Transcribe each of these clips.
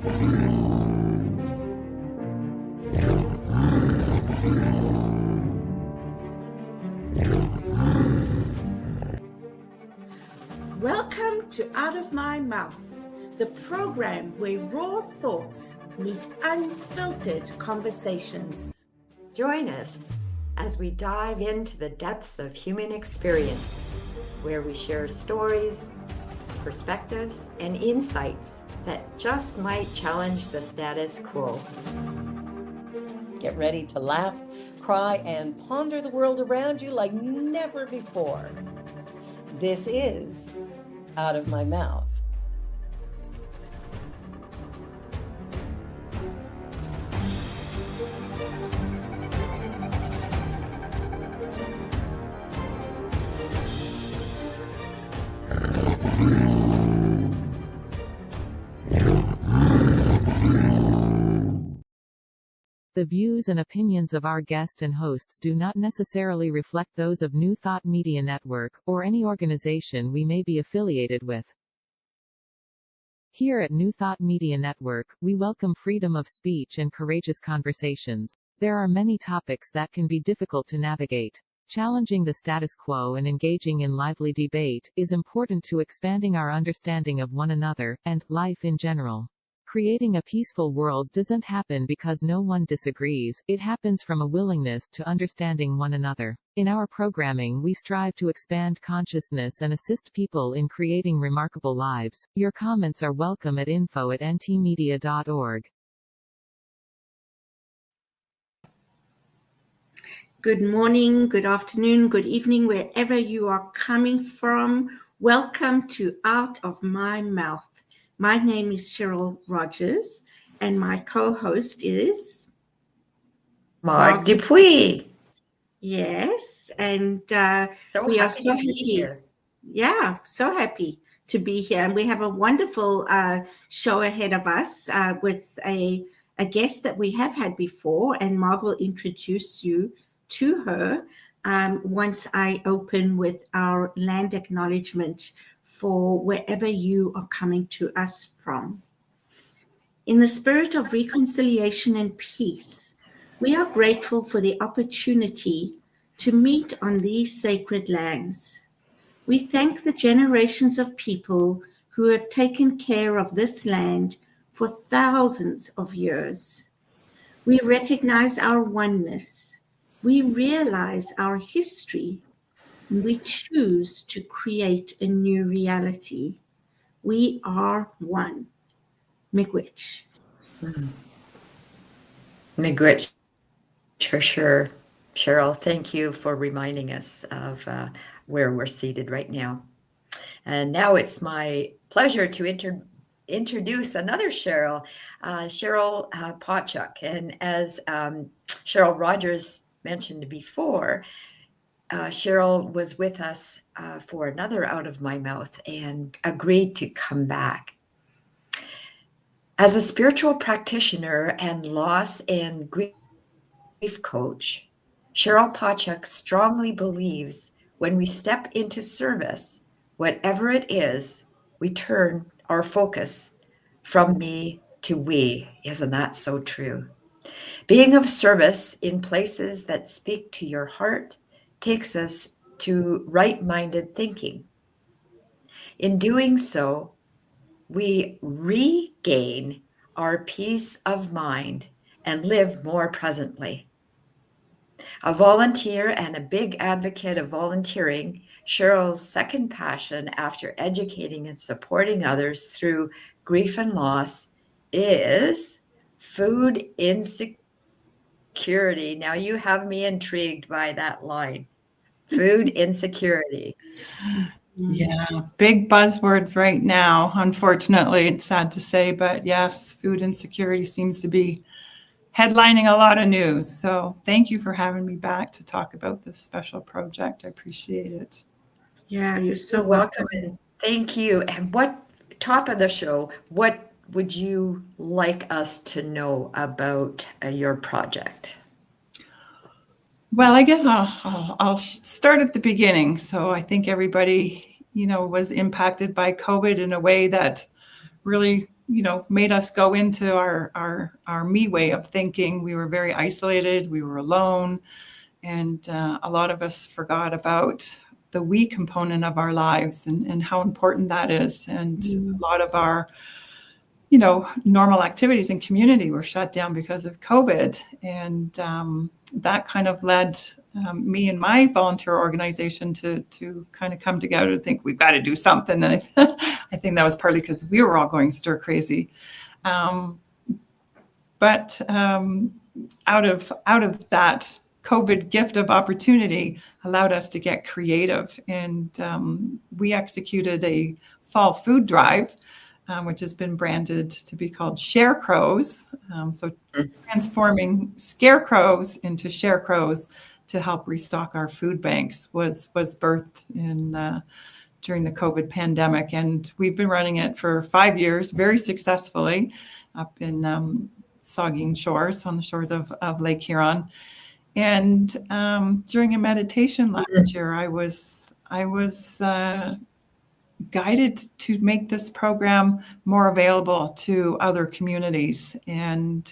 Welcome to Out of My Mouth, the program where raw thoughts meet unfiltered conversations. Join us as we dive into the depths of human experience, where we share stories, perspectives, and insights that just might challenge the status quo. Get ready to laugh, cry, and ponder the world around you like never before. This is Out of My Mouth. The views and opinions of our guest and hosts do not necessarily reflect those of New Thought Media Network, or any organization we may be affiliated with. Here at New Thought Media Network, we welcome freedom of speech and courageous conversations. There are many topics that can be difficult to navigate. Challenging the status quo and engaging in lively debate is important to expanding our understanding of one another, and life in general. Creating a peaceful world doesn't happen because no one disagrees, it happens from a willingness to understanding one another. In our programming, we strive to expand consciousness and assist people in creating remarkable lives. Your comments are welcome at info@ntmedia.org. Good morning, good afternoon, good evening, wherever you are coming from. Welcome to Out of My Mouth. My name is Cheryl Rogers, and my co-host is Mark Dupuis. Yes, and So we are happy so to be happy. here. Yeah, so happy to be here. And we have a wonderful show ahead of us with a guest that we have had before, and Mark will introduce you to her once I open with our land acknowledgement for wherever you are coming to us from. In the spirit of reconciliation and peace, we are grateful for the opportunity to meet on these sacred lands. We thank the generations of people who have taken care of this land for thousands of years. We recognize our oneness. We realize our history. And we choose to create a new reality. We are one. Miigwech. Miigwech, for sure. Cheryl, thank you for reminding us of where we're seated right now. And now it's my pleasure to introduce another Cheryl, Cheryl Pauchuck. And as Cheryl Rogers mentioned before, Cheryl was with us for another Out of My Mouth and agreed to come back. As a spiritual practitioner and loss and grief coach, Cheryl Pauchuck strongly believes when we step into service, whatever it is, we turn our focus from me to we. Isn't that so true? Being of service in places that speak to your heart takes us to right-minded thinking. In doing so, we regain our peace of mind and live more presently. A volunteer and a big advocate of volunteering, Cheryl's second passion after educating and supporting others through grief and loss is food insecurity. Now you have me intrigued by that line. Food insecurity. Yeah, big buzzwords right now. Unfortunately, it's sad to say, but yes, food insecurity seems to be headlining a lot of news. So thank you for having me back to talk about this special project. I appreciate it. Yeah, you're so welcome. Thank you. And what top of the show, what would you like us to know about your project? Well, I guess I'll start at the beginning. So I think everybody, was impacted by COVID in a way that really, made us go into our me way of thinking. We were very isolated. We were alone. And a lot of us forgot about the we component of our lives and how important that is. And a lot of our, normal activities in community were shut down because of COVID. And that kind of led me and my volunteer organization to kind of come together to think we've got to do something. And I think that was partly because we were all going stir crazy. But out of that COVID gift of opportunity allowed us to get creative. And we executed a fall food drive, which has been branded to be called Sharecrows. So transforming scarecrows into sharecrows to help restock our food banks was birthed during the COVID pandemic. And we've been running it for 5 years, very successfully, up in Saugeen Shores, on the shores of Lake Huron. And during a meditation last year, I was guided to make this program more available to other communities. And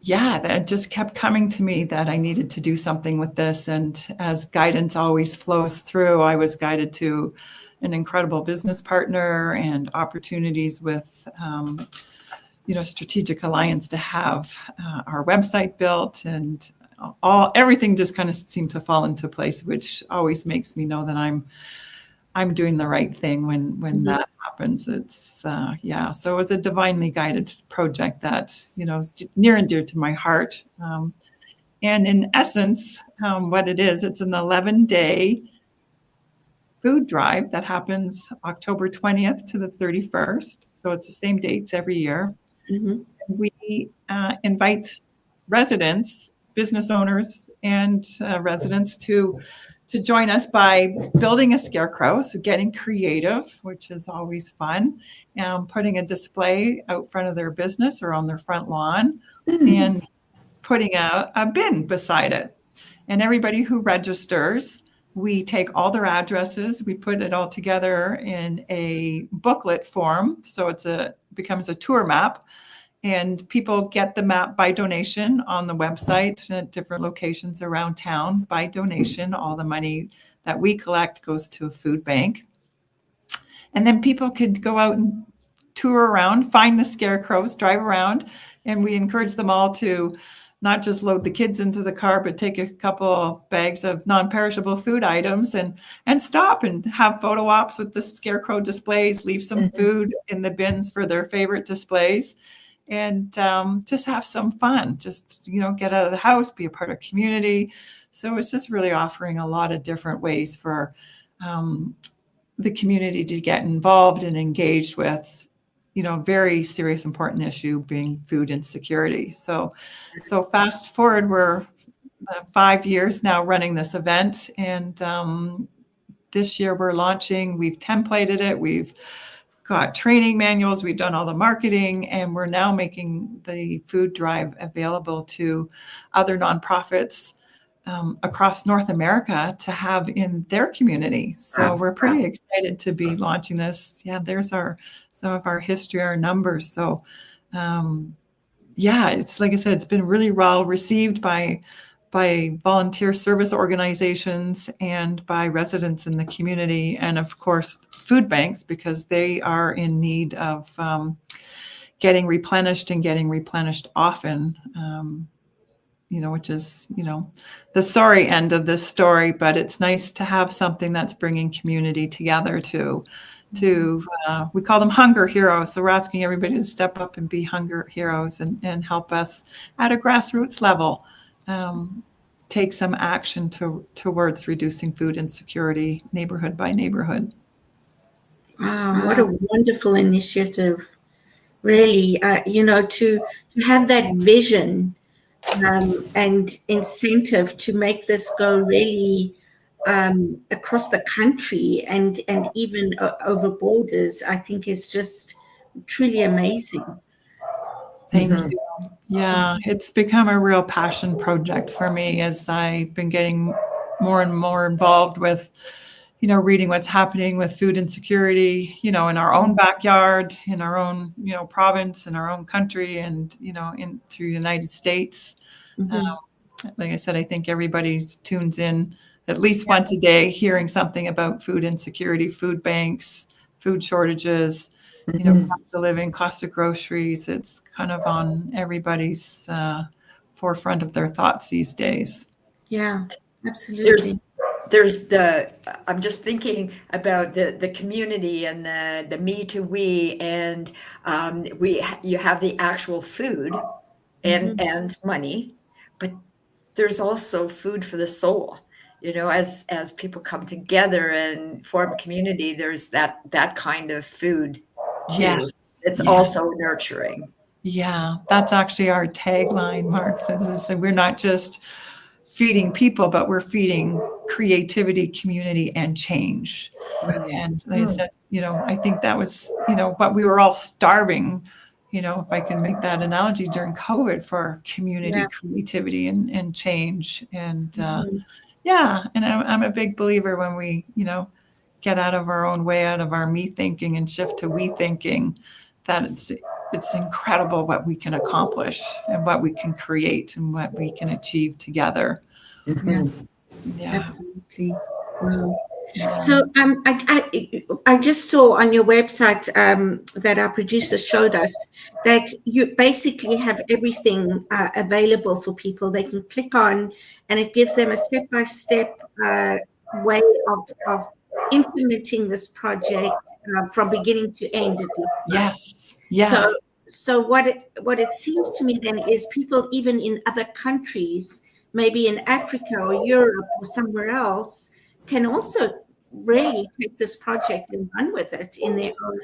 that just kept coming to me that I needed to do something with this. And as guidance always flows through, I was guided to an incredible business partner and opportunities with strategic alliance to have our website built, and everything just kind of seemed to fall into place, which always makes me know that I'm doing the right thing when that happens. It's so it was a divinely guided project that is near and dear to my heart. And in essence, what it is, it's an 11-day food drive that happens October 20th to the 31st. So it's the same dates every year. Mm-hmm. We invite residents, business owners, and residents to join us by building a scarecrow, so getting creative, which is always fun, putting a display out front of their business or on their front lawn, and putting a bin beside it. And everybody who registers, we take all their addresses, we put it all together in a booklet form, so becomes a tour map. And people get the map by donation on the website at different locations around town by donation. All the money that we collect goes to a food bank. And then people could go out and tour around, find the scarecrows, drive around. And we encourage them all to not just load the kids into the car, but take a couple bags of non-perishable food items and stop and have photo ops with the scarecrow displays, leave some food in the bins for their favorite displays. And just have some fun, just, get out of the house, be a part of community. So it's just really offering a lot of different ways for the community to get involved and engaged with, very serious, important issue being food insecurity. So fast forward, we're 5 years now running this event. And this year we're launching, we've templated it, we've got training manuals, we've done all the marketing, and we're now making the food drive available to other nonprofits across North America to have in their community. So we're pretty excited to be launching this. Yeah, there's some of our history, our numbers. So it's like I said, it's been really well received by volunteer service organizations and by residents in the community, and of course food banks, because they are in need of getting replenished often, which is the sorry end of this story. But it's nice to have something that's bringing community together to we call them hunger heroes. So we're asking everybody to step up and be hunger heroes and help us at a grassroots level take some action towards reducing food insecurity neighborhood by neighborhood. Wow, what a wonderful initiative. Really, to have that vision and incentive to make this go really across the country and even over borders, I think is just truly amazing. Thank you. Yeah, it's become a real passion project for me as I've been getting more and more involved with, reading what's happening with food insecurity, in our own backyard, in our own, province, in our own country, and, through the United States. Like I said, I think everybody tunes in at least once a day, hearing something about food insecurity, food banks, food shortages, cost of living, cost of groceries. It's kind of on everybody's forefront of their thoughts these days. Yeah, absolutely. I'm just thinking about the community and the me to we, and you have the actual food and money, but there's also food for the soul. As people come together and form a community, there's that kind of food too. Yes. It's also nurturing. Yeah, that's actually our tagline, Mark says. We're not just feeding people, but we're feeding creativity, community, and change. And like I said, I think that was, but we were all starving, if I can make that analogy, during COVID, for community, creativity, and change. And and I'm a big believer when we, get out of our own way, out of our me thinking, and shift to we thinking, that it's incredible what we can accomplish and what we can create and what we can achieve together. Absolutely. Wow. So I just saw on your website that our producer showed us that you basically have everything available for people. They can click on, and it gives them a step-by-step way of implementing this project from beginning to end. It looks like. Yes. So what it seems to me then is people even in other countries, maybe in Africa or Europe or somewhere else, can also really take this project and run with it in their own.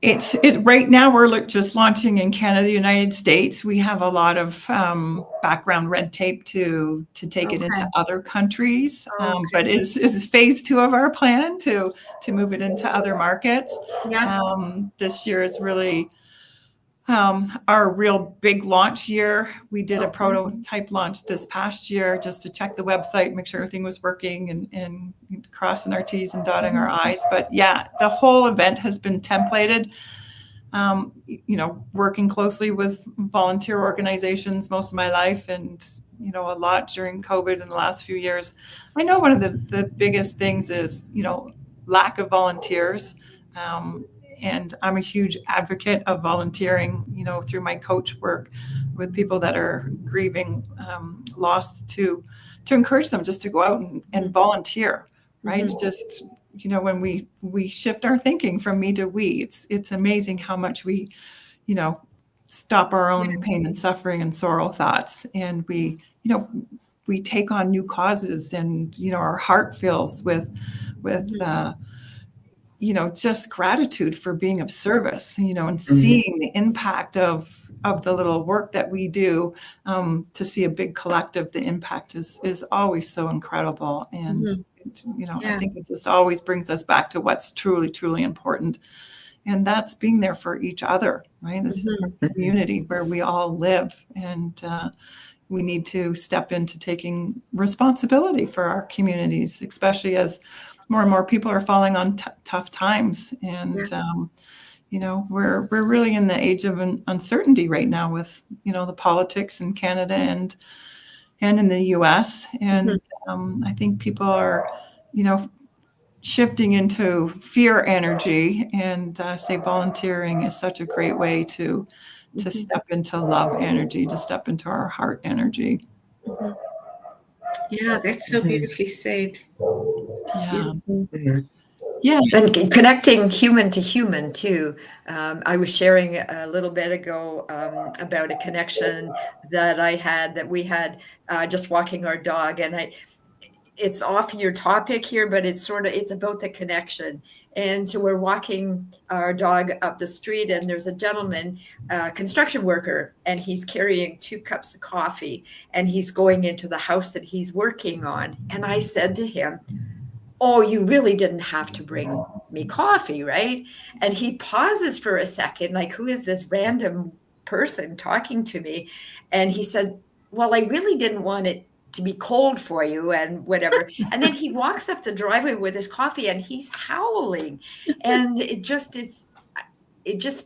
It's right now we're just launching in Canada, United States. We have a lot of background red tape to take it into other countries, but is phase 2 of our plan to move it into other markets. This year is really our real big launch year. We did a prototype launch this past year just to check the website, make sure everything was working, and crossing our T's and dotting our I's. But the whole event has been templated, working closely with volunteer organizations most of my life, and, a lot during COVID in the last few years. I know one of the biggest things is, lack of volunteers. And I'm a huge advocate of volunteering, through my coach work with people that are grieving loss, to encourage them just to go out and volunteer, right? Just, when we shift our thinking from me to we, it's amazing how much we, stop our own pain and suffering and sorrow thoughts. And we take on new causes, and, our heart fills with just gratitude for being of service, and seeing the impact of the little work that we do, to see a big collective, the impact is always so incredible. And, I think it just always brings us back to what's truly, truly important. And that's being there for each other, right? This is a community where we all live, and we need to step into taking responsibility for our communities, especially as more and more people are falling on tough times. And, we're really in the age of uncertainty right now with, the politics in Canada and in the US. And I think people are, shifting into fear energy, and say volunteering is such a great way to step into love energy, to step into our heart energy. Yeah, that's so beautifully said. Yeah. And connecting human to human too. I was sharing a little bit ago about a connection that we had just walking our dog, and it's off your topic here, but it's about the connection. And so we're walking our dog up the street, and there's a gentleman, construction worker, and he's carrying 2 cups of coffee, and he's going into the house that he's working on. And I said to him, "Oh, you really didn't have to bring me coffee, right?" And he pauses for a second, like, who is this random person talking to me? And he said, "Well, I really didn't want it to be cold for you and whatever. And then he walks up the driveway with his coffee and he's howling. And it just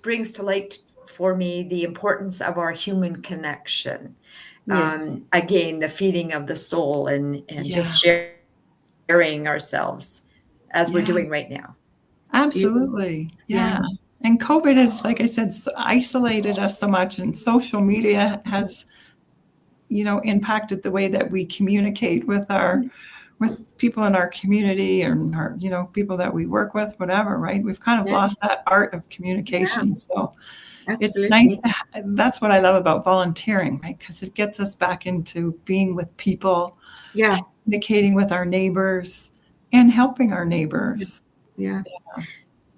brings to light for me the importance of our human connection. Yes. Again, the feeding of the soul and just sharing ourselves as we're doing right now. Absolutely. Yeah. And COVID has, like I said, isolated us so much, and social media has, impacted the way that we communicate with people in our community and our, people that we work with, whatever, right? We've kind of lost that art of communication. So it's nice. That's what I love about volunteering, right? Because it gets us back into being with people, communicating with our neighbors and helping our neighbors. Yeah.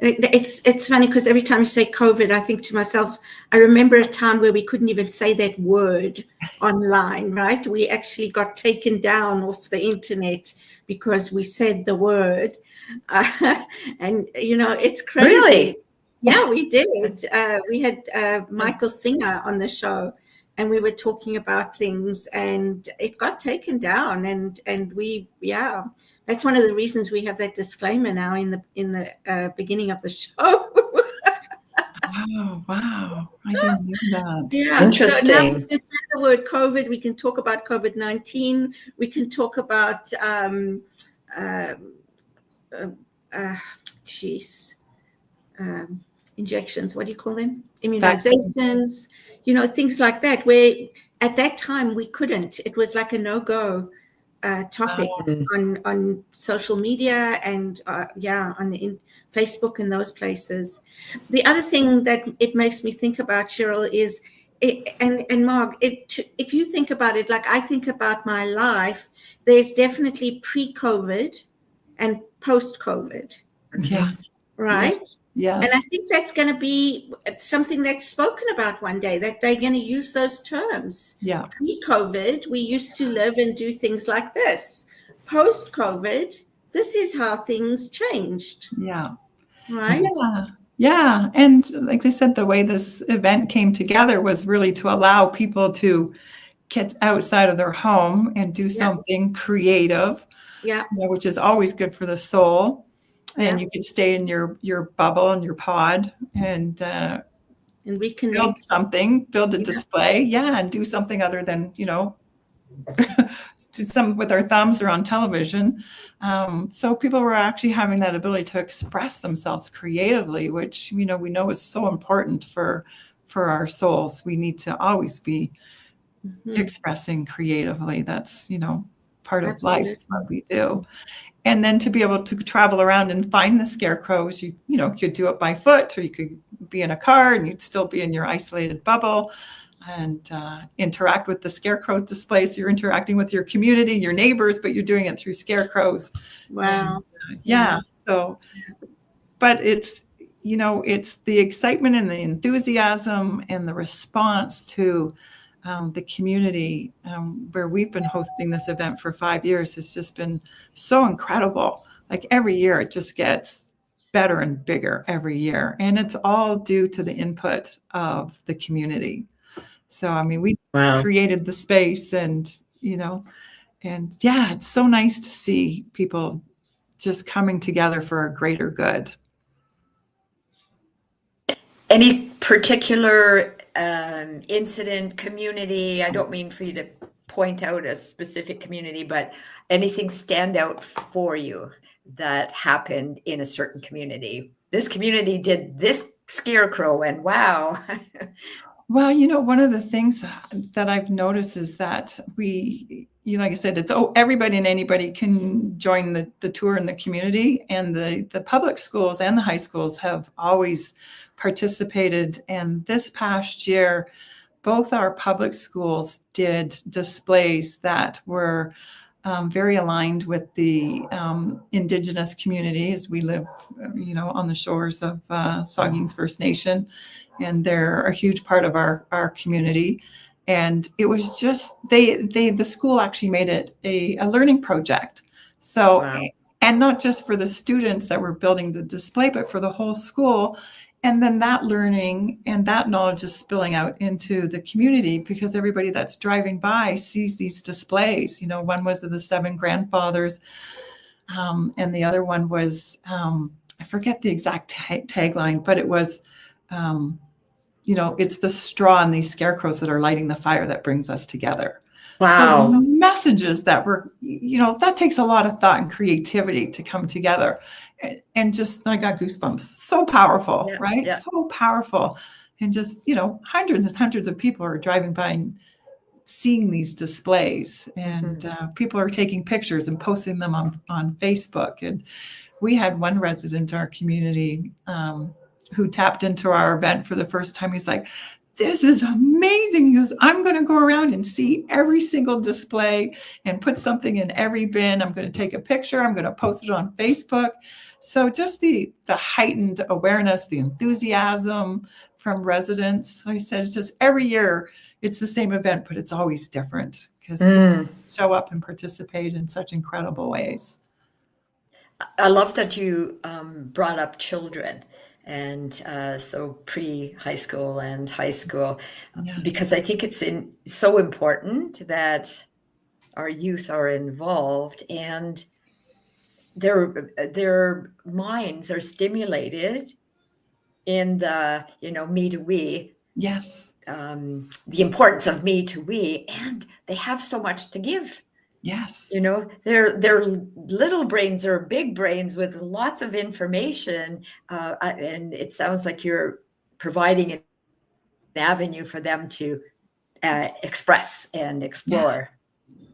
It's funny because every time you say COVID, I think to myself, I remember a time where we couldn't even say that word online, right? We actually got taken down off the internet because we said the word. And, it's crazy. Really? Yeah, we did. We had Michael Singer on the show, and we were talking about things, and it got taken down. And we, that's one of the reasons we have that disclaimer now in the beginning of the show. Oh, wow. I didn't know that. Yeah. Interesting. So now we can say the word COVID. We can talk about COVID-19. We can talk about, injections. What do you call them? Immunizations. Things like that, where at that time we couldn't. It was like a no-go topic on social media and on Facebook and those places. The other thing that it makes me think about, Cheryl, is and Marg, if you think about it, like I think about my life, there's definitely pre-COVID and post-COVID. Yeah. Right? Yes. And I think that's going to be something that's spoken about one day, that they're going to use those terms. Yeah. Pre-COVID, we used to live and do things like this. Post-COVID, this is how things changed. Yeah. Right? Yeah. Yeah. And like I said, the way this event came together was really to allow people to get outside of their home and do something creative, which is always good for the soul. And you could stay in your bubble and your pod and reconnect, build a display, and do something other than, do some with our thumbs or on television. So people were actually having that ability to express themselves creatively, which, we know is so important for our souls. We need to always be expressing creatively. That's, part of life, what we do. And then to be able to travel around and find the scarecrows, you could do it by foot, or you could be in a car and you'd still be in your isolated bubble and interact with the scarecrow display. So you're interacting with your community, your neighbors, but you're doing it through scarecrows. Wow. And, so, but it's, it's the excitement and the enthusiasm and the response to the community where we've been hosting this event for 5 years has just been so incredible. Like every year, it just gets better and bigger every year. And it's all due to the input of the community. So, I mean, we created the space and it's so nice to see people just coming together for a greater good. Any particular incident, community? I don't mean for you to point out a specific community, but anything stand out for you that happened in a certain community? This community did this scarecrow and wow. Well, one of the things that I've noticed is that like I said, it's everybody and anybody can join the tour in the community, and the public schools and the high schools have always participated. And this past year, both our public schools did displays that were very aligned with the Indigenous communities. We live, on the shores of Saugeen's First Nation, and they're a huge part of our community. And it was just, the school actually made it a learning project. So, and not just for the students that were building the display, but for the whole school. And then that learning and that knowledge is spilling out into the community because everybody that's driving by sees these displays. You know, one was of the 7 grandfathers, and the other one was, I forget the exact tagline, but it was, you know, it's the straw and these scarecrows that are lighting the fire that brings us together. Wow. So the messages that were, you know, that takes a lot of thought and creativity to come together. And just, I got goosebumps. So powerful, Yeah, right? yeah. So powerful. And just, you know, hundreds and hundreds of people are driving by and seeing these displays. And people are taking pictures and posting them on Facebook. And we had one resident in our community who tapped into our event for the first time. He's like, this is amazing. He goes, I'm going to go around and see every single display and put something in every bin. I'm going to take a picture. I'm going to post it on Facebook. So just the heightened awareness, the enthusiasm from residents. Like I said, it's just every year it's the same event, but it's always different because people show up and participate in such incredible ways. I love that you brought up children, and so pre-high school and high school, because I think it's so important that our youth are involved and their minds are stimulated in the, you know, me to we. Yes. The importance of me to we, and they have so much to give. Yes. You know, they're little brains or big brains with lots of information. And it sounds like you're providing an avenue for them to express and explore.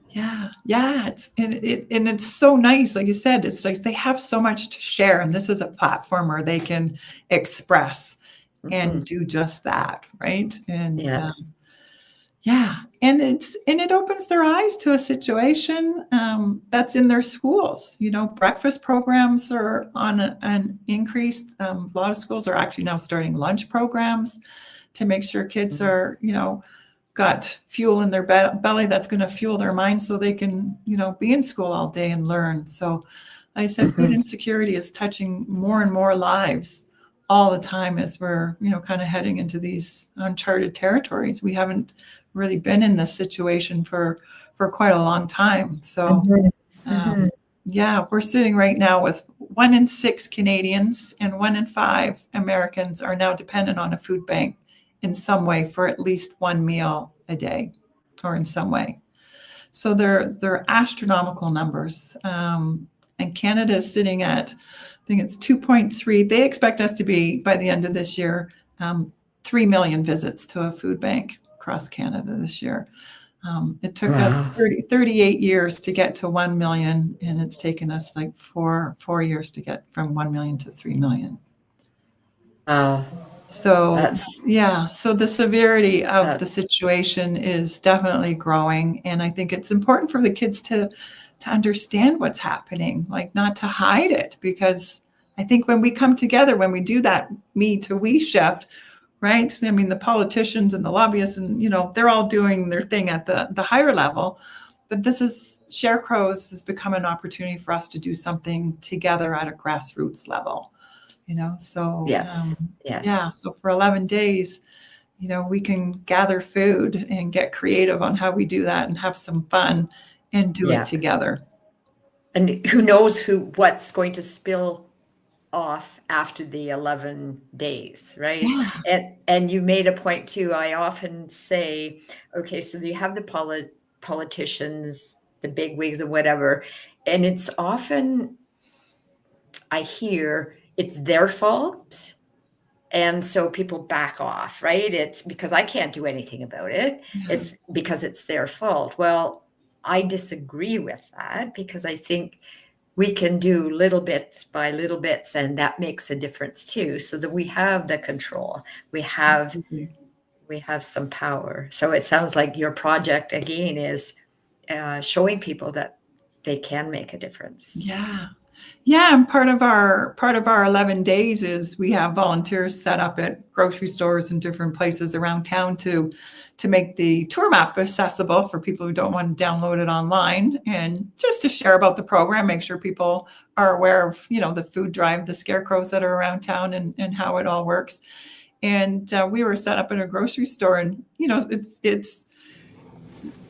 Yeah. It's so nice. Like you said, it's like they have so much to share. And this is a platform where they can express and do just that. Right. And and it opens their eyes to a situation that's in their schools. You know, breakfast programs are on an increase. A lot of schools are actually now starting lunch programs to make sure kids are, you know, got fuel in their belly that's going to fuel their mind so they can, you know, be in school all day and learn. So like I said, food insecurity is touching more and more lives all the time as we're, you know, kind of heading into these uncharted territories. We haven't really been in this situation for quite a long time. So we're sitting right now with 1 in 6 Canadians and 1 in 5 Americans are now dependent on a food bank in some way for at least one meal a day or in some way. So they're astronomical numbers. And Canada is sitting at, I think it's 2.3. They expect us to be, by the end of this year, 3 million visits to a food bank across Canada this year. It took us 38 years to get to 1 million, and it's taken us like four years to get from 1 million to 3 million. So so the severity of the situation is definitely growing. And I think it's important for the kids to understand what's happening, like not to hide it, because I think when we come together, when we do that me to we shift, right? I mean, the politicians and the lobbyists and, you know, they're all doing their thing at the higher level, but Sharecrows has become an opportunity for us to do something together at a grassroots level. You know, so so for 11 days, you know, we can gather food and get creative on how we do that and have some fun and do it together. And who knows what's going to spill off after the 11 days, right? And you made a point too. I often say, okay, so you have the politicians, the big wigs or whatever, and it's often, I hear, it's their fault. And so people back off, right? It's because I can't do anything about it. It's because it's their fault. Well, I disagree with that because I think we can do little bits by little bits, and that makes a difference too, so that we have the control. We have some power. So it sounds like your project again is showing people that they can make a difference. Yeah. Yeah, and part of our 11 days is we have volunteers set up at grocery stores and different places around town to make the tour map accessible for people who don't want to download it online, and just to share about the program, make sure people are aware of, the food drive, the scarecrows that are around town, and how it all works. And we were set up in a grocery store, and it's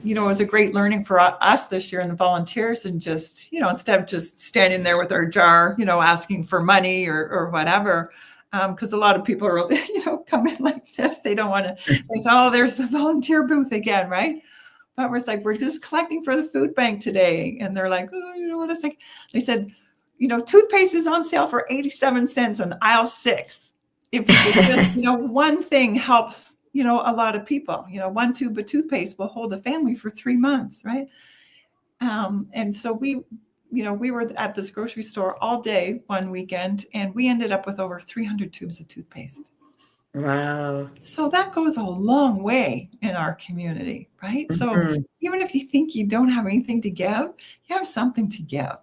it was a great learning for us this year and the volunteers, and just, instead of just standing there with our jar, asking for money or whatever, because a lot of people are, come in like this. They don't want to, they say, oh, there's the volunteer booth again, right? But we're like, we're just collecting for the food bank today. And they're like, oh, what is like? They said, toothpaste is on sale for 87 cents on aisle 6. If just, one thing helps, a lot of people, one tube of toothpaste will hold a family for 3 months, right? And so we were at this grocery store all day one weekend, and we ended up with over 300 tubes of toothpaste. Wow. So that goes a long way in our community, right? Mm-hmm. So even if you think you don't have anything to give, you have something to give.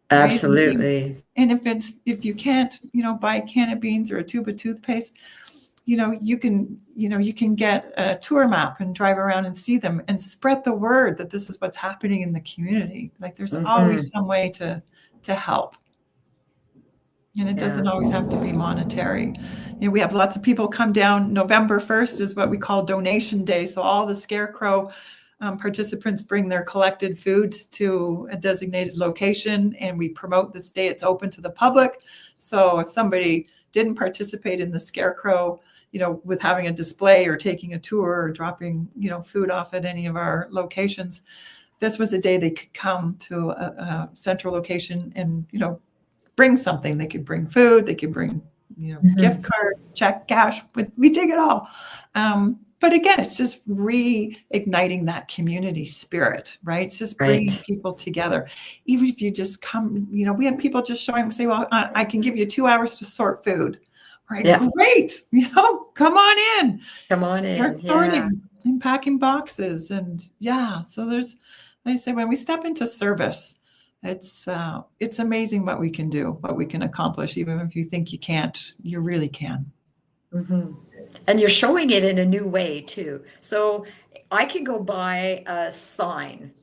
Absolutely. Right? And if you can't, buy a can of beans or a tube of toothpaste, you can get a tour map and drive around and see them and spread the word that this is what's happening in the community. Like there's always some way to help. And it doesn't always have to be monetary. We have lots of people come down. November 1st is what we call donation day. So all the scarecrow participants bring their collected food to a designated location, and we promote this day. It's open to the public. So if somebody didn't participate in the scarecrow, with having a display or taking a tour or dropping, food off at any of our locations, this was a day they could come to a central location and, bring something. They could bring food, they could bring, gift cards, check, cash, we take it all. But again, it's just reigniting that community spirit, right? It's just bringing people together. Even if you just come, we had people just showing up and say, well, I can give you 2 hours to sort food. Right? Yeah. Great. Come on in. Come on in. Start sorting and packing boxes. And so there's, like I say, when we step into service, it's amazing what we can do, what we can accomplish. Even if you think you can't, you really can. Mm-hmm. And you're showing it in a new way too. So I can go buy a sign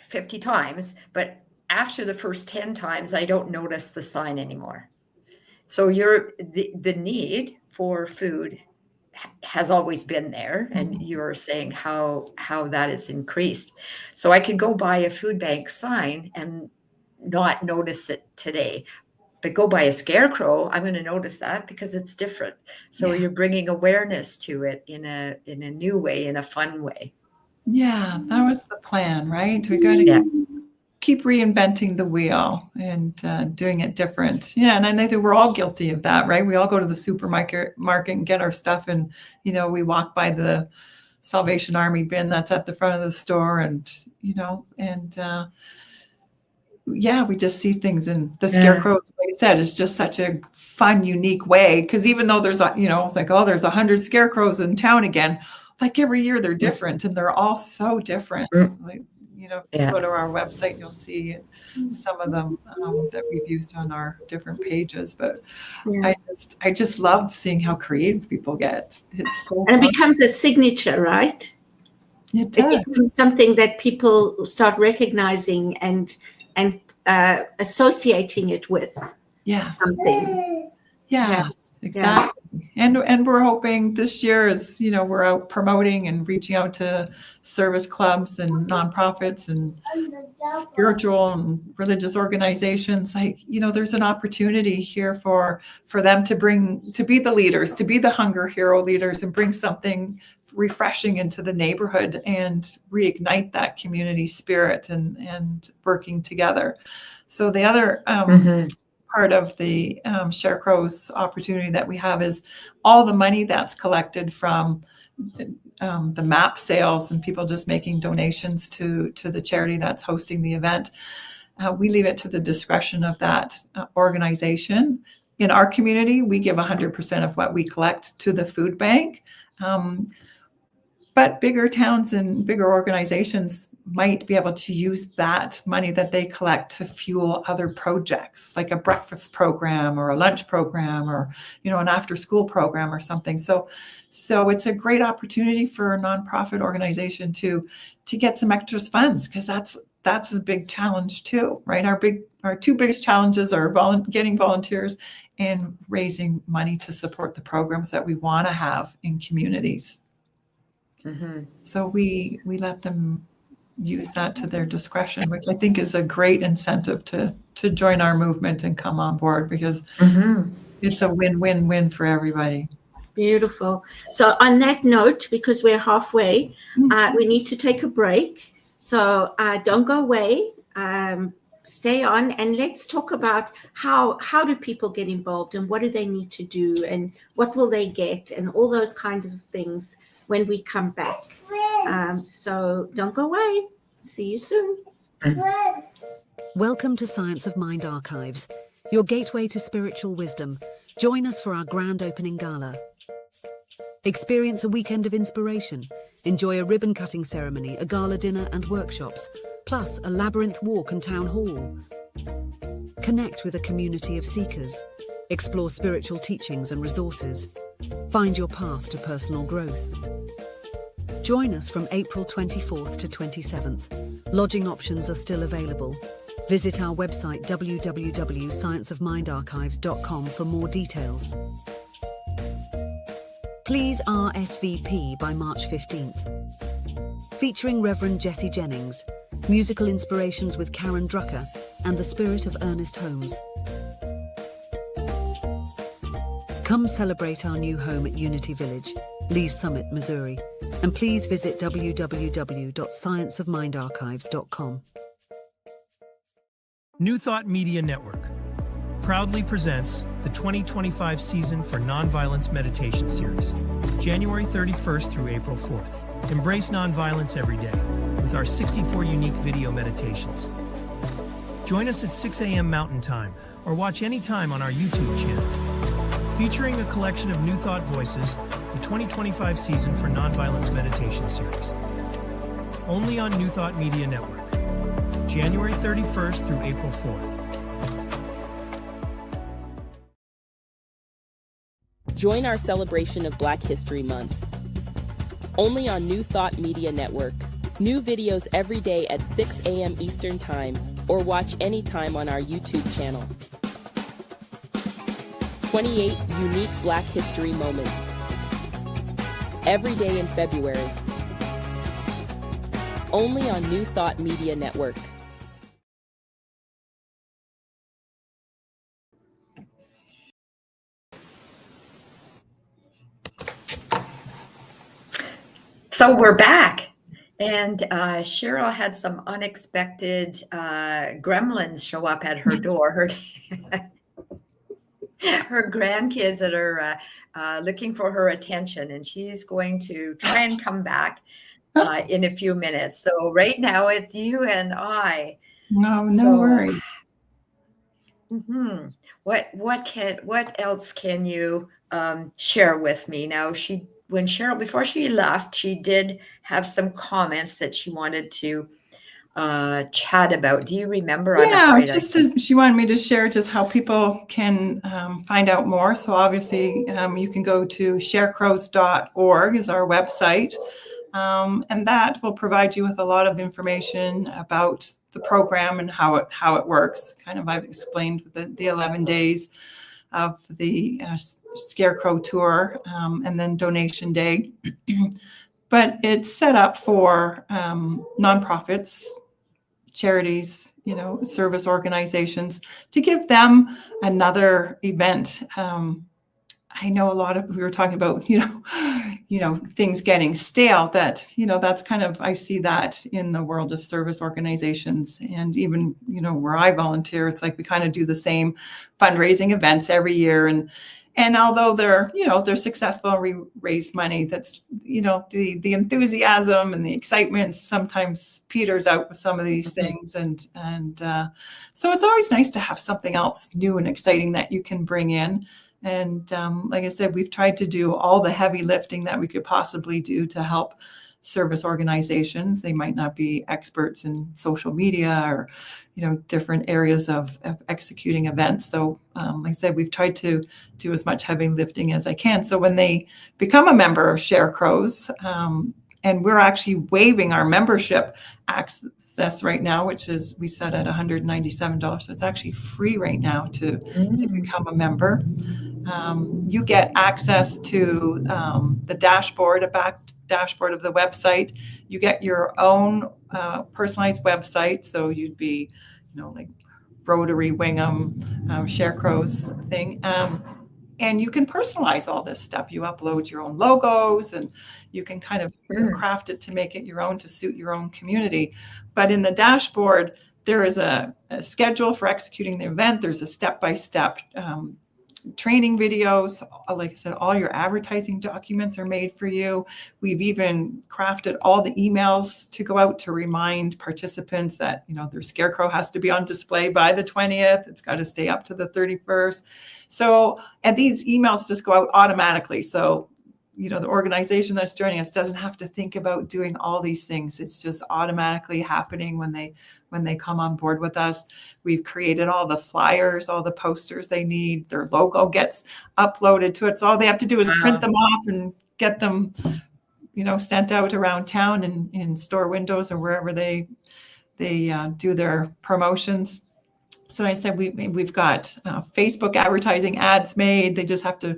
50 times, but after the first 10 times, I don't notice the sign anymore. So the need for food has always been there, and you're saying how that is increased. So I could go buy a food bank sign and not notice it today, but go buy a scarecrow, I'm going to notice that because it's different. So you're bringing awareness to it in a new way, in a fun way. Yeah, that was the plan, right? We got to keep reinventing the wheel and doing it different. Yeah, and I know that we're all guilty of that, right? We all go to the supermarket and get our stuff, and we walk by the Salvation Army bin that's at the front of the store, and we just see things. And the scarecrows, like I said, is just such a fun, unique way, because even though there's it's like, oh, there's 100 scarecrows in town again, like every year they're different, and they're all so different. Like, if you go to our website, you'll see some of them that we've used on our different pages. But I just love seeing how creative people get. It's so and fun. it becomes a signature, right? It does. It becomes something that people start recognizing and associating it with something. Yes, exactly. And we're hoping this year, as we're out promoting and reaching out to service clubs and nonprofits and spiritual and religious organizations, there's an opportunity here for them to be the leaders, to be the hunger hero leaders, and bring something refreshing into the neighborhood and reignite that community spirit and working together. So the other part of the Scarecrow's opportunity that we have is all the money that's collected from the map sales and people just making donations to the charity that's hosting the event. We leave it to the discretion of that organization. In our community, we give 100% of what we collect to the food bank. But But bigger towns and bigger organizations might be able to use that money that they collect to fuel other projects, like a breakfast program or a lunch program, or, an after school program or something. So it's a great opportunity for a nonprofit organization to get some extra funds, because that's a big challenge too, right? Our two biggest challenges are getting volunteers and raising money to support the programs that we want to have in communities. Mm-hmm. So we let them use that to their discretion, which I think is a great incentive to join our movement and come on board, because it's a win-win-win for everybody. Beautiful. So on that note, because we're halfway, we need to take a break. So don't go away. Stay on, and let's talk about how do people get involved, and what do they need to do, and what will they get, and all those kinds of things when we come back. So don't go away. See you soon. Welcome to Science of Mind Archives, your gateway to spiritual wisdom. Join us for our grand opening gala. Experience a weekend of inspiration. Enjoy a ribbon-cutting ceremony, a gala dinner and workshops, plus a labyrinth walk and town hall. Connect with a community of seekers. Explore spiritual teachings and resources. Find your path to personal growth. Join us from April 24th to 27th. Lodging options are still available. Visit our website www.scienceofmindarchives.com for more details. Please RSVP by March 15th. Featuring Reverend Jesse Jennings, musical inspirations with Karen Drucker, and the spirit of Ernest Holmes. Come celebrate our new home at Unity Village, Lee's Summit, Missouri, and please visit www.scienceofmindarchives.com. New Thought Media Network proudly presents the 2025 season for Nonviolence Meditation Series, January 31st through April 4th. Embrace nonviolence every day with our 64 unique video meditations. Join us at 6 a.m. Mountain Time or watch anytime on our YouTube channel. Featuring a collection of New Thought voices, the 2025 season for Nonviolence Meditation Series. Only on New Thought Media Network, January 31st through April 4th. Join our celebration of Black History Month. Only on New Thought Media Network. New videos every day at 6 a.m. Eastern Time, or watch anytime on our YouTube channel. 28 unique Black History moments. Every day in February. Only on New Thought Media Network. So we're back, and Cheryl had some unexpected gremlins show up at her door. Her grandkids that are looking for her attention, and she's going to try and come back in a few minutes. So right now it's you and I. No worries. What else can you share with me now? When Cheryl, before she left, she did have some comments that she wanted to chat about. Do you remember? Yeah, she wanted me to share just how people can find out more. So obviously you can go to sharecrows.org is our website. And that will provide you with a lot of information about the program and how it works. Kind of I've explained the 11 days of the Scarecrow Tour, and then Donation Day. But it's set up for nonprofits, charities, service organizations, to give them another event. I know we were talking about, things getting stale, that's kind of, I see that in the world of service organizations. And even, where I volunteer, it's like we kind of do the same fundraising events every year. And although they're successful and we raise money, that's, the enthusiasm and the excitement sometimes peters out with some of these things. And so it's always nice to have something else new and exciting that you can bring in. And like I said, we've tried to do all the heavy lifting that we could possibly do to help service organizations. They might not be experts in social media or, different areas of executing events. So like I said, we've tried to do as much heavy lifting as I can. So when they become a member of Sharecrows, and we're actually waiving our membership access right now, which is we set at $197. So it's actually free right now to become a member. You get access to the dashboard, a back dashboard of the website. You get your own personalized website. So you'd be, like Rotary, Wingham, Sharecrows thing. And you can personalize all this stuff. You upload your own logos and you can kind of craft it to make it your own, to suit your own community. But in the dashboard, there is a schedule for executing the event. There's a step-by-step training videos. Like I said, all your advertising documents are made for you. We've even crafted all the emails to go out to remind participants that, their scarecrow has to be on display by the 20th. It's got to stay up to the 31st. So, and these emails just go out automatically. So, the organization that's joining us doesn't have to think about doing all these things. It's just automatically happening when they come on board with us. We've created all the flyers, all the posters they need. Their logo gets uploaded to it. So all they have to do is print them off and get them, sent out around town and in store windows or wherever they do their promotions. So I said we've got Facebook advertising ads made. They just have to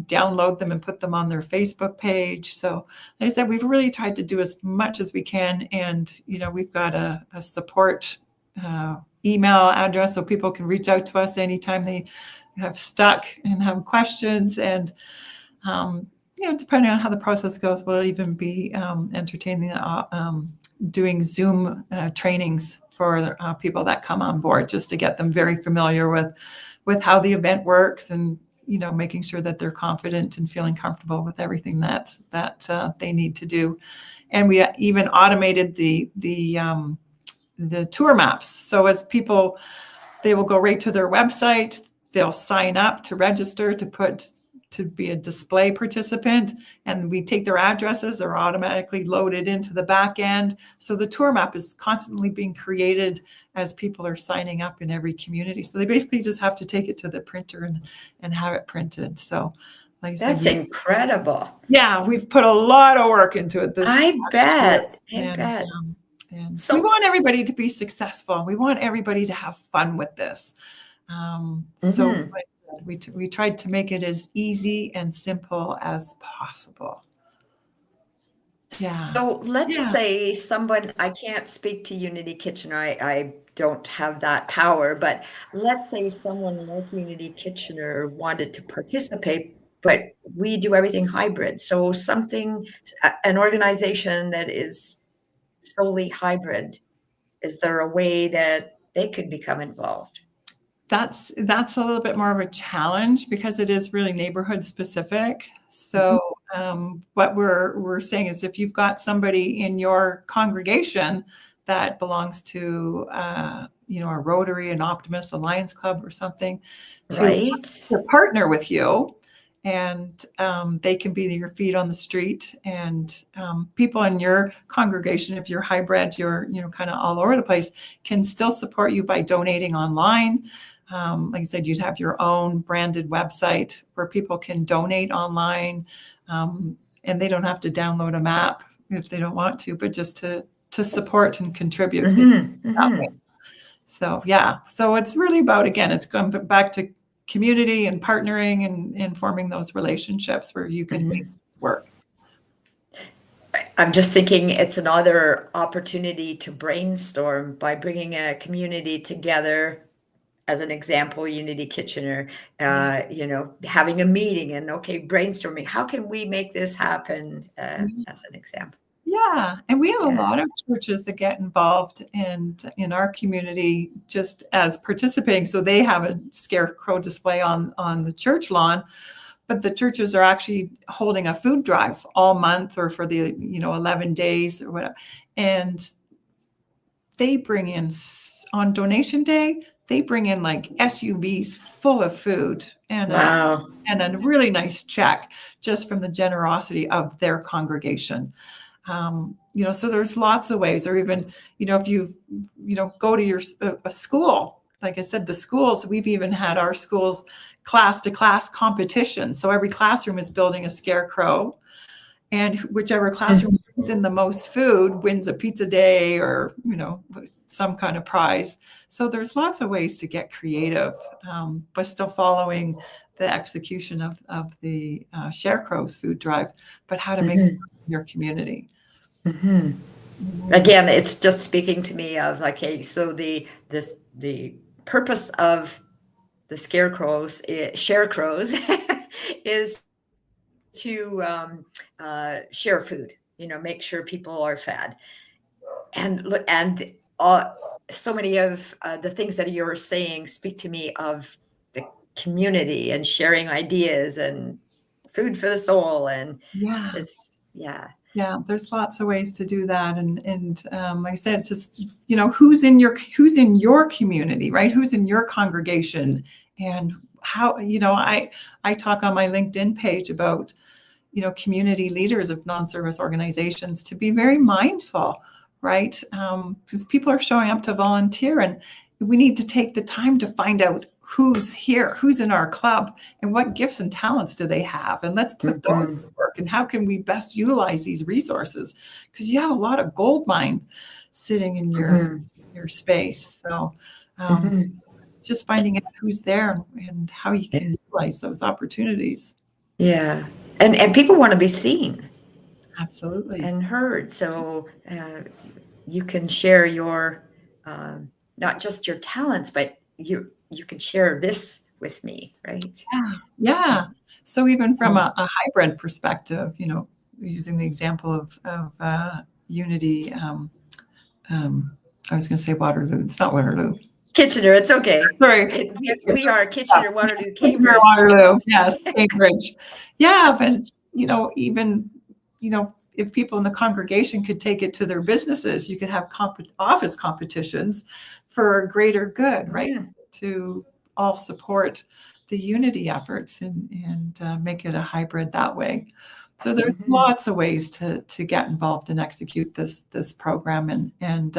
download them and put them on their Facebook page. So like I said, we've really tried to do as much as we can. And, we've got a support email address so people can reach out to us anytime they have stuck and have questions. And, depending on how the process goes, we'll even be entertaining, doing Zoom trainings for people that come on board, just to get them very familiar with how the event works and, making sure that they're confident and feeling comfortable with everything that they need to do. And we even automated the tour maps. So as people, they will go right to their website, they'll sign up to register to be a display participant, and we take their addresses, they're automatically loaded into the back end. So the tour map is constantly being created as people are signing up in every community. So they basically just have to take it to the printer and have it printed. So like I said, That's incredible. Yeah, we've put a lot of work into it. I bet. And So we want everybody to be successful. We want everybody to have fun with this. So we tried to make it as easy and simple as possible. Yeah. So let's say someone, I can't speak to Unity Kitchener. I don't have that power, but let's say someone like Unity Kitchener wanted to participate, but we do everything hybrid. So an organization that is solely hybrid, is there a way that they could become involved? That's a little bit more of a challenge because it is really neighborhood specific. So what we're saying is if you've got somebody in your congregation that belongs to a Rotary, an Optimist, a Lions Club or something, to partner with you, and they can be your feet on the street, and people in your congregation, if you're hybrid, you're kind of all over the place, can still support you by donating online. Like I said, you'd have your own branded website where people can donate online, and they don't have to download a map if they don't want to, but just to support and contribute. That way. So so it's really about, again, it's going back to community and partnering and forming those relationships where you can make this work. I'm just thinking it's another opportunity to brainstorm by bringing a community together. As an example, Unity Kitchener, having a meeting and brainstorming. How can we make this happen? As an example. Yeah, and we have a lot of churches that get involved in our community just as participating. So they have a scarecrow display on the church lawn, but the churches are actually holding a food drive all month or for the 11 days or whatever, and they bring in on donation day. They bring in like SUVs full of food and a really nice check just from the generosity of their congregation. So there's lots of ways. Or even, if you go to a school, like I said, the schools, we've even had our schools class to class competition. So every classroom is building a scarecrow, and whichever classroom brings in the most food wins a pizza day or, some kind of prize. So there's lots of ways to get creative, but still following the execution of the Sharecrow's food drive, but how to make it your community. Again, it's just speaking to me of like, hey, so the purpose of the sharecrows is to share food, make sure people are fed, and so many of the things that you're saying speak to me of the community and sharing ideas and food for the soul, and there's lots of ways to do that, and like I said, it's just who's in your community, right? Who's in your congregation, and how I talk on my LinkedIn page about community leaders of non-service organizations to be very mindful, right? Because people are showing up to volunteer, and we need to take the time to find out who's here, who's in our club, and what gifts and talents do they have, and let's put those to work, and how can we best utilize these resources, because you have a lot of gold mines sitting in your space. So it's just finding out who's there and how you can utilize those opportunities. Yeah, and people want to be seen, absolutely, and heard. So you can share your not just your talents, but you can share this with me, right? Yeah. So even from a hybrid perspective, using the example of Unity, I was going to say Waterloo. It's not Waterloo. Kitchener. It's okay. Sorry. We are Kitchener, Waterloo, Cambridge. Kitchener, Waterloo. Yes, Cambridge. Yeah, but it's, even, if people in the congregation could take it to their businesses, you could have office competitions for greater good, right? To all support the unity efforts and make it a hybrid that way. So there's lots of ways to get involved and execute this program. And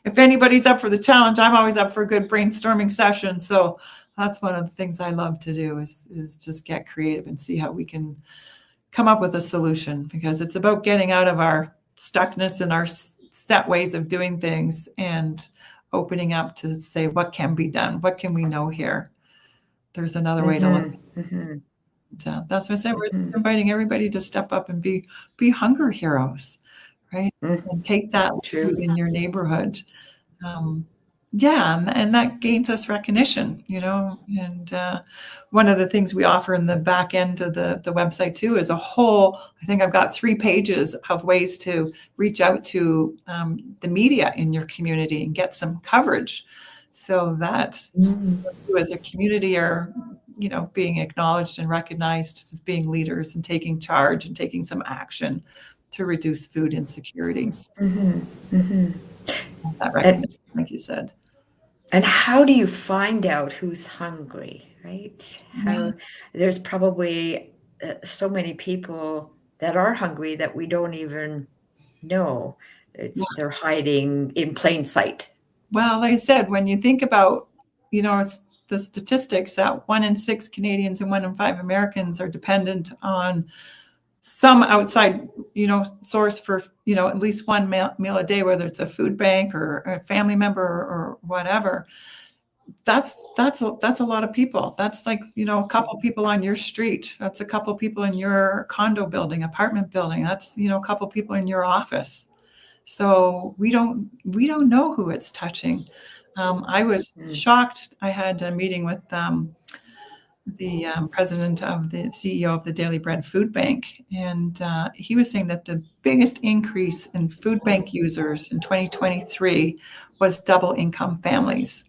if anybody's up for the challenge, I'm always up for a good brainstorming session. So that's one of the things I love to do is just get creative and see how we can come up with a solution, because it's about getting out of our stuckness and our set ways of doing things and opening up to say, what can be done? What can we know here? There's another way to look. That's what I said. We're inviting everybody to step up and be hunger heroes, right? And take that food in your neighborhood. And that gains us recognition, and one of the things we offer in the back end of the website too is I think I've got 3 pages of ways to reach out to the media in your community and get some coverage, so that you as a community are, being acknowledged and recognized as being leaders and taking charge and taking some action to reduce food insecurity. That recognition, like you said. And how do you find out who's hungry, right? There's probably so many people that are hungry that we don't even know. They're hiding in plain sight. Well, like I said, when you think about, it's the statistics that 1 in 6 Canadians and 1 in 5 Americans are dependent on some outside, source for, at least one meal a day, whether it's a food bank or a family member or whatever. That's a lot of people. That's like, a couple people on your street. That's a couple people in your condo building, apartment building. That's, a couple people in your office. So we don't know who it's touching. I was shocked. I had a meeting with the president of the CEO of the Daily Bread Food Bank. And he was saying that the biggest increase in food bank users in 2023 was double income families.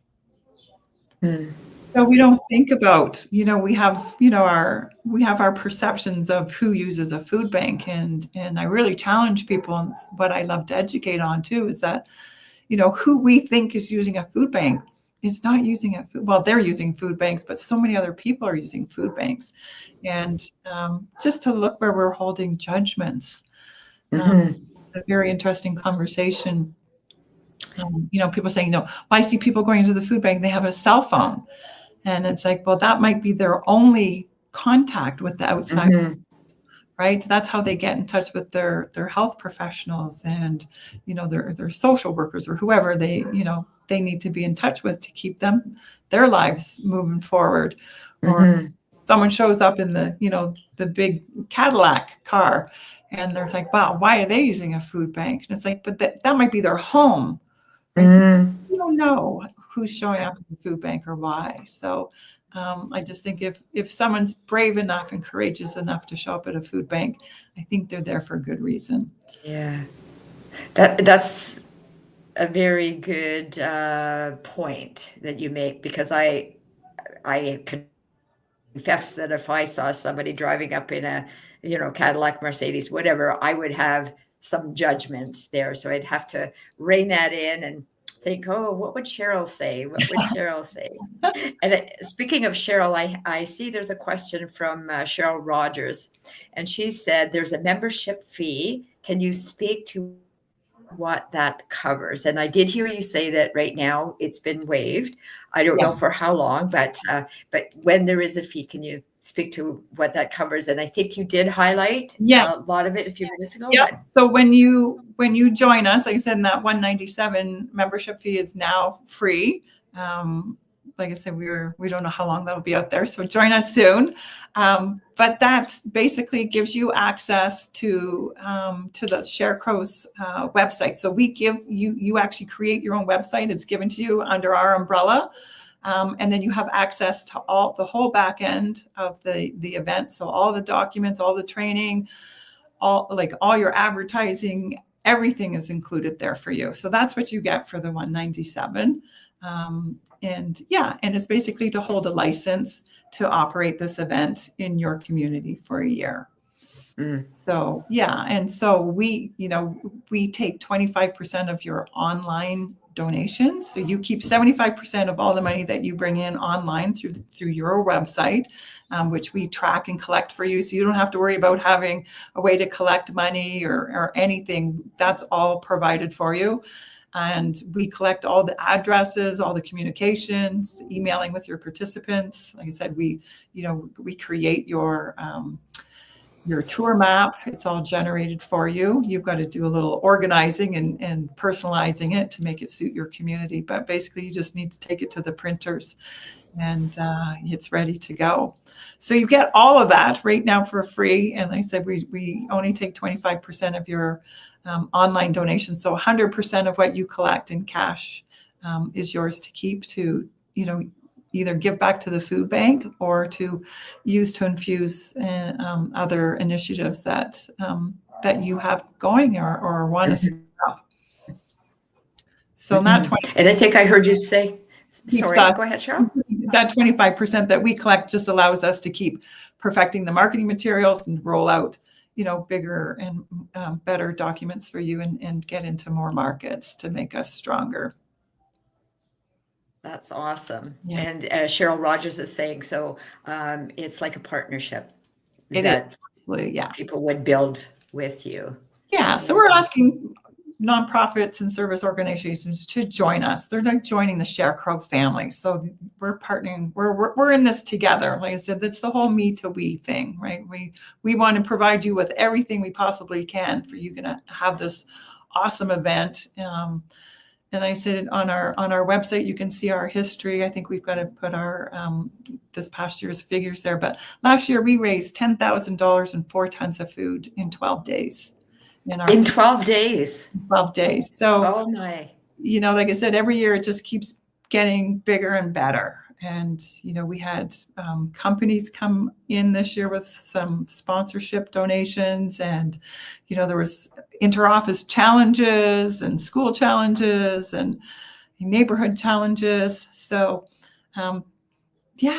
So we don't think about, we have, our perceptions of who uses a food bank. And I really challenge people. And what I love to educate on too is that, who we think is using a food bank is not using it. Well, they're using food banks, but so many other people are using food banks. And just to look where we're holding judgments, It's a very interesting conversation. People saying, well, I see people going to the food bank, they have a cell phone. And it's like, well, that might be their only contact with the outside, right? That's how they get in touch with their health professionals and, their social workers or whoever they need to be in touch with to keep their lives moving forward. Or someone shows up in the big Cadillac car and they're like, wow, why are they using a food bank? And it's like, but that might be their home. Right? So you don't know who's showing up at the food bank or why. So I just think if someone's brave enough and courageous enough to show up at a food bank, I think they're there for a good reason. Yeah, that's a very good point that you make, because I confess that if I saw somebody driving up in a Cadillac, Mercedes, whatever, I would have some judgment there. So I'd have to rein that in and think, oh, what would Cheryl say? What would Cheryl say? And speaking of Cheryl, I see there's a question from Cheryl Rogers, and she said there's a membership fee. Can you speak to what that covers? And I did hear you say that right now it's been waived. I don't know for how long, but when there is a fee, can you speak to what that covers? And I think you did highlight a lot of it a few minutes ago. Yeah. So when you join us, like I said, that $197 membership fee is now free. Like I said, we don't know how long that'll be out there, so join us soon. But that basically gives you access to the Sharecrow's website. So we give you actually create your own website. It's given to you under our umbrella. And then you have access to the whole back end of the event. So all the documents, all the training, all your advertising, everything is included there for you. So that's what you get for the $197. And it's basically to hold a license to operate this event in your community for a year. So, and so we take 25% of your online donations. So you keep 75% of all the money that you bring in online through your website, which we track and collect for you. So you don't have to worry about having a way to collect money or anything. That's all provided for you. And we collect all the addresses, all the communications, emailing with your participants. Like I said, we create your tour map. It's all generated for you. You've got to do a little organizing and personalizing it to make it suit your community. But basically, you just need to take it to the printers and it's ready to go. So you get all of that right now for free. And like I said, we only take 25% of your online donations. So 100% of what you collect in cash is yours to keep to, either give back to the food bank or to use to infuse other initiatives that you have going or want to set up. So that 20%. And I think I heard you say, sorry, go ahead, Cheryl. That 25% that we collect just allows us to keep perfecting the marketing materials and roll out, bigger and better documents for you and get into more markets to make us stronger. That's awesome. Yeah. And Cheryl Rogers is saying, so it's like a partnership that people would build with you. Yeah. So we're asking nonprofits and service organizations to join us. They're like joining the Sharecrow family. So we're partnering. We're in this together. Like I said, that's the whole me to we thing, right? We want to provide you with everything we possibly can for you to have this awesome event. And I said on our website, you can see our history. I think we've got to put our this past year's figures there. But last year we raised $10,000 and 4 tons of food in 12 days. In 12 days. 12 days. So, oh my. Like I said, every year it just keeps getting bigger and better. And, we had companies come in this year with some sponsorship donations, and, there was interoffice challenges and school challenges and neighborhood challenges. So,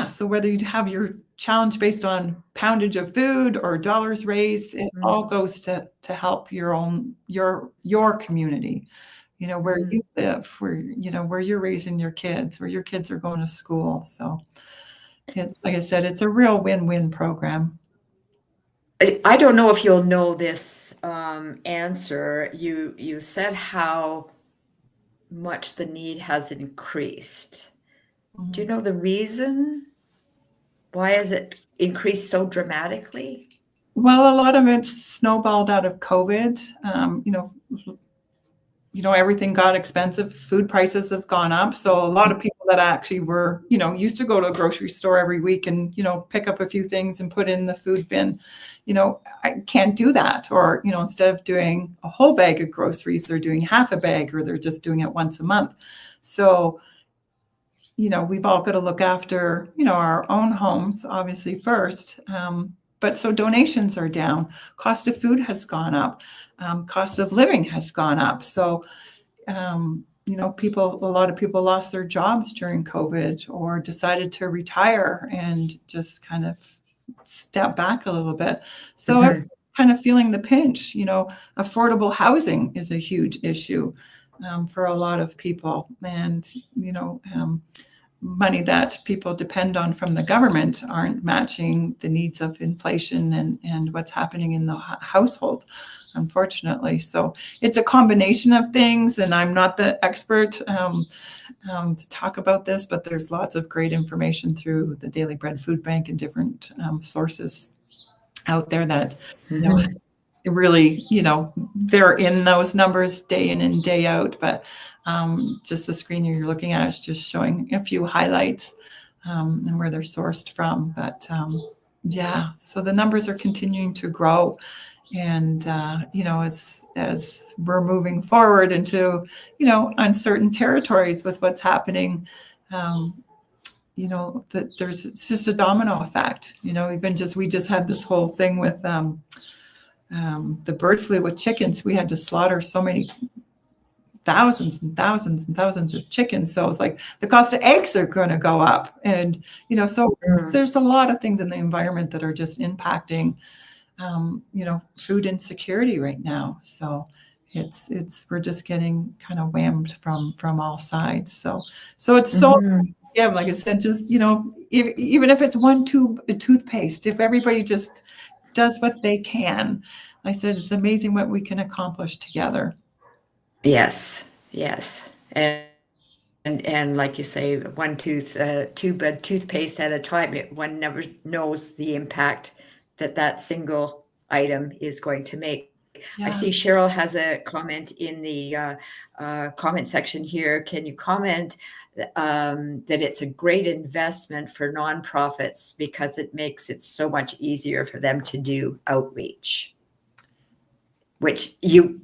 so whether you have your challenge based on poundage of food or dollars raised, it all goes to help your community. Where you live, where you're raising your kids, where your kids are going to school. So it's, like I said, it's a real win-win program. I don't know if you'll know this answer. You said how much the need has increased. Do you know the reason? Why has it increased so dramatically? Well, a lot of it's snowballed out of COVID. Everything got expensive. Food prices have gone up. So a lot of people that actually were, used to go to a grocery store every week and, pick up a few things and put in the food bin, I can't do that. Or, instead of doing a whole bag of groceries, they're doing half a bag, or they're just doing it once a month. So, we've all got to look after, our own homes, obviously first. But so donations are down. Cost of food has gone up. Cost of living has gone up. So, a lot of people lost their jobs during COVID or decided to retire and just kind of step back a little bit. So I'm kind of feeling the pinch. Affordable housing is a huge issue for a lot of people. And, money that people depend on from the government aren't matching the needs of inflation and what's happening in the household, unfortunately. So it's a combination of things, and I'm not the expert to talk about this, but there's lots of great information through the Daily Bread Food Bank and different sources out there that really, they're in those numbers day in and day out, but just the screen you're looking at is just showing a few highlights and where they're sourced from. But so the numbers are continuing to grow. And, as we're moving forward into, uncertain territories with what's happening, it's just a domino effect, we just had this whole thing with the bird flu with chickens. We had to slaughter so many thousands and thousands and thousands of chickens. So it's like the cost of eggs are going to go up. And, so there's a lot of things in the environment that are just impacting, food insecurity right now. So we're just getting kind of whammed from all sides. So it's so, like I said, just, even if it's one tube of toothpaste, if everybody just does what they can, I said, it's amazing what we can accomplish together. Yes. And like you say, one tube of toothpaste at a time, one never knows the impact that single item is going to make. Yeah. I see Cheryl has a comment in the comment section here. Can you comment that it's a great investment for nonprofits because it makes it so much easier for them to do outreach, which you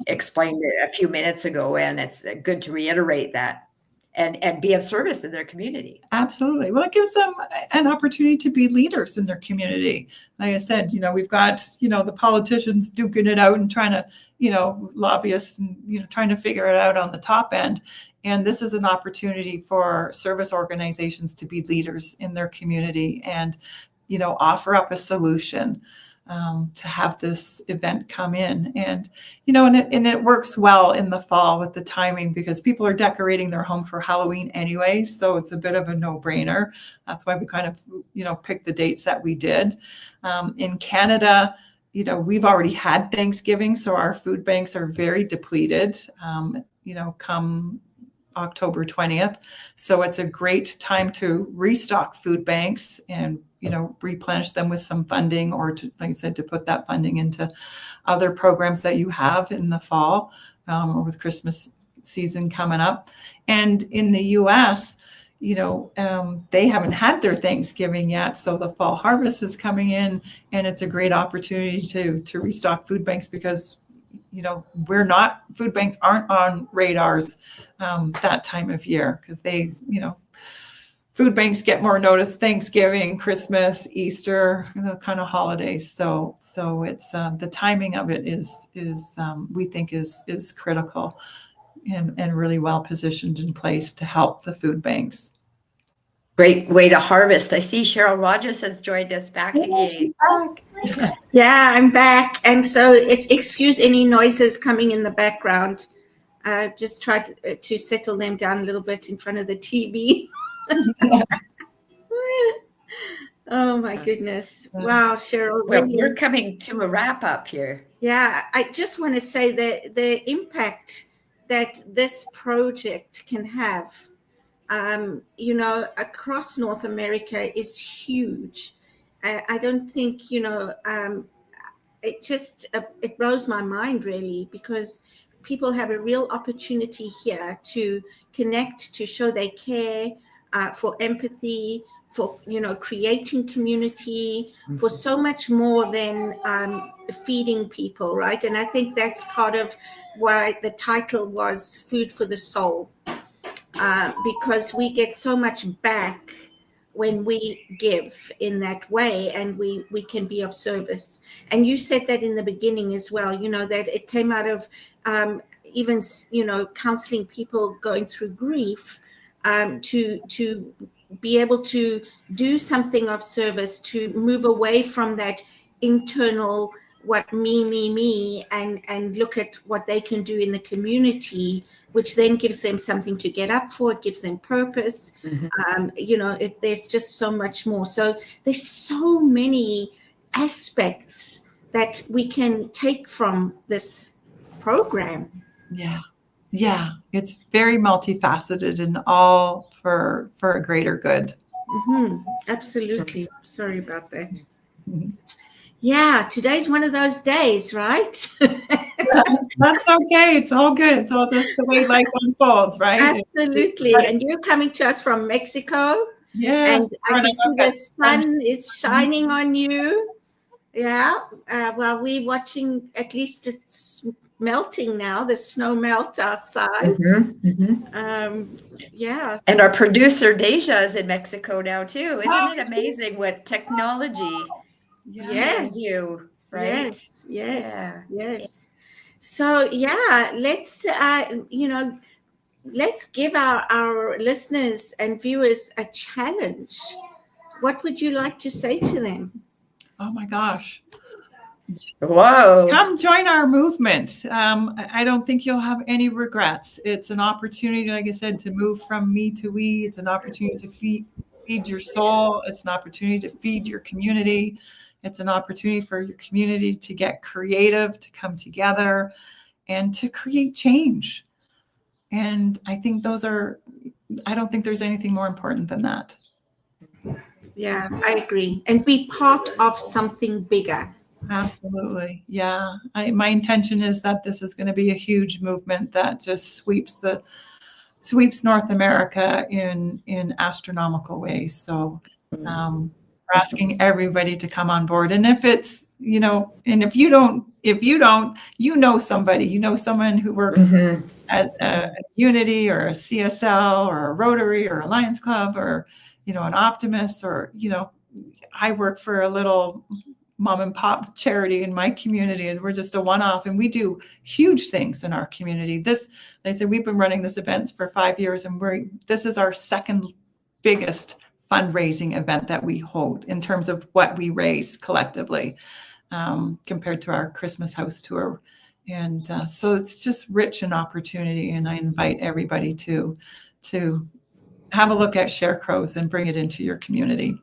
explained a few minutes ago, and it's good to reiterate that and be of service in their community. Absolutely. Well, it gives them an opportunity to be leaders in their community. Like I said, we've got, the politicians duking it out and trying to, lobbyists and, trying to figure it out on the top end. And this is an opportunity for service organizations to be leaders in their community and, offer up a solution. To have this event come in, and it works well in the fall with the timing because people are decorating their home for Halloween anyway, so it's a bit of a no-brainer. That's why we kind of picked the dates that we did. In Canada, we've already had Thanksgiving, so our food banks are very depleted. Come October 20th, so it's a great time to restock food banks and replenish them with some funding, or to, like I said, to put that funding into other programs that you have in the fall, or with Christmas season coming up. And in the US, they haven't had their Thanksgiving yet, so the fall harvest is coming in, and it's a great opportunity to restock food banks because food banks aren't on radars that time of year because they, food banks get more notice Thanksgiving, Christmas, Easter, kind of holidays. So it's the timing of it is we think is critical and really well positioned in place to help the food banks. Great way to harvest. I see Cheryl Rogers has joined us back again. Yeah, I'm back. And so excuse any noises coming in the background. Just try to settle them down a little bit in front of the TV. Oh my goodness. Wow, Cheryl. Well, Really. we're coming to a wrap up here. Yeah, I just want to say that the impact that this project can have, across North America is huge. I don't think, it blows my mind really, because people have a real opportunity here to connect, to show they care, for empathy, for creating community, for so much more than feeding people, right? And I think that's part of why the title was Food for the Soul, because we get so much back when we give in that way, and we can be of service. And you said that in the beginning as well, that it came out of even counseling people going through grief, to be able to do something of service, to move away from that internal what me, and look at what they can do in the community, which then gives them something to get up for. It gives them purpose. There's just so much more. So there's so many aspects that we can take from this program. Yeah, it's very multifaceted and all for a greater good. Absolutely. Sorry about that. Yeah, today's one of those days, right? That's okay. It's all good. It's all just the way life unfolds, right? Absolutely. And you're coming to us from Mexico. Yes. And I can see the sun is shining on you. Yeah. Well, we're watching, at least it's melting now, the snow melt outside. Yeah. And our producer Deja is in Mexico now too. Isn't it amazing what technology can do, right? Yes. So let's give our listeners and viewers a challenge. What would you like to say to them? Oh my gosh. Whoa. Come join our movement. I don't think you'll have any regrets. It's an opportunity, like I said, to move from me to we. It's an opportunity to feed your soul. It's an opportunity to feed your community. It's an opportunity for your community to get creative, to come together, and to create change. And I think I don't think there's anything more important than that. Yeah, I agree. And be part of something bigger. Absolutely. Yeah. My intention is that this is going to be a huge movement that just sweeps North America in astronomical ways. So we're asking everybody to come on board. And if it's, and if you don't, someone who works at a Unity or a CSL or a Rotary or a Lions Club or, an Optimist, or, I work for a little mom and pop charity in my community, and we're just a one-off, and we do huge things in our community. Like I said, we've been running this event for 5 years, and this is our second biggest fundraising event that we hold in terms of what we raise collectively, compared to our Christmas house tour. And so it's just rich in opportunity, and I invite everybody to have a look at Sharecrows and bring it into your community.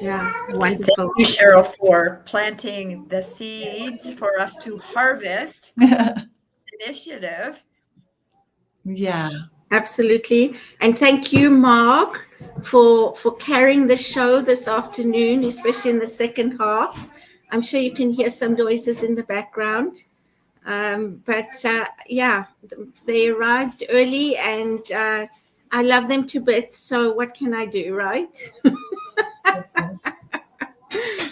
Yeah, wonderful. Thank you, Cheryl, for planting the seeds for us to harvest initiative. Yeah, absolutely. And thank you, Mark, for carrying the show this afternoon, especially in the second half. I'm sure you can hear some noises in the background. But they arrived early, and I love them to bits. So what can I do, right?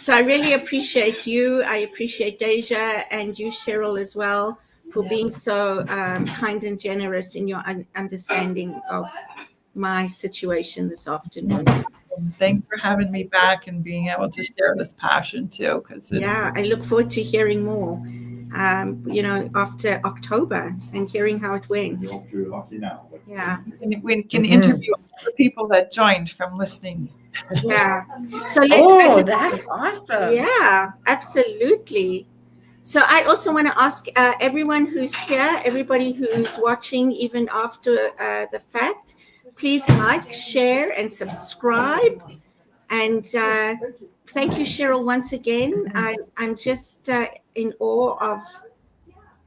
So I really appreciate you. I appreciate Deja and you, Cheryl, as well, for being so kind and generous in your understanding of my situation this afternoon. Thanks for having me back and being able to share this passion too. I look forward to hearing more, after October, and hearing how it went. Yeah. And we can interview the people that joined from listening. Yeah. So that's awesome. Yeah, absolutely. So I also want to ask everyone who's here, everybody who's watching, even after the fact, please like, share, and subscribe And thank you, Cheryl, once again. I'm just in awe of,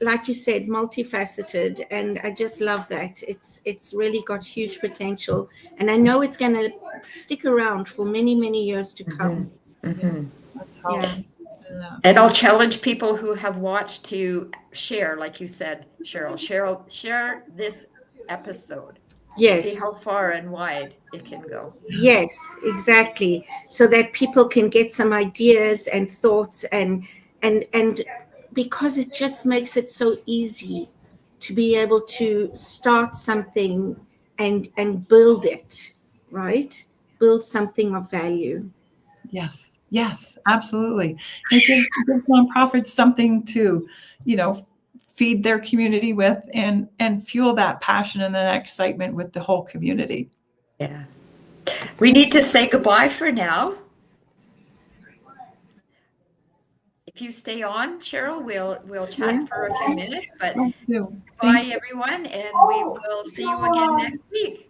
like you said, multifaceted, and I just love that. It's really got huge potential, and I know it's going to stick around for many, many years to come. That's how. Yeah. And I'll challenge people who have watched to share, like you said, Cheryl. Share this episode. Yes. See how far and wide it can go. Yes, exactly. So that people can get some ideas and thoughts, and because it just makes it so easy to be able to start something and build it, right? Build something of value. Yes, yes, absolutely. It gives nonprofits something to, feed their community with and fuel that passion and that excitement with the whole community. Yeah. We need to say goodbye for now. If you stay on, Cheryl, we'll chat for a few minutes, but goodbye everyone, and we will see you again next week.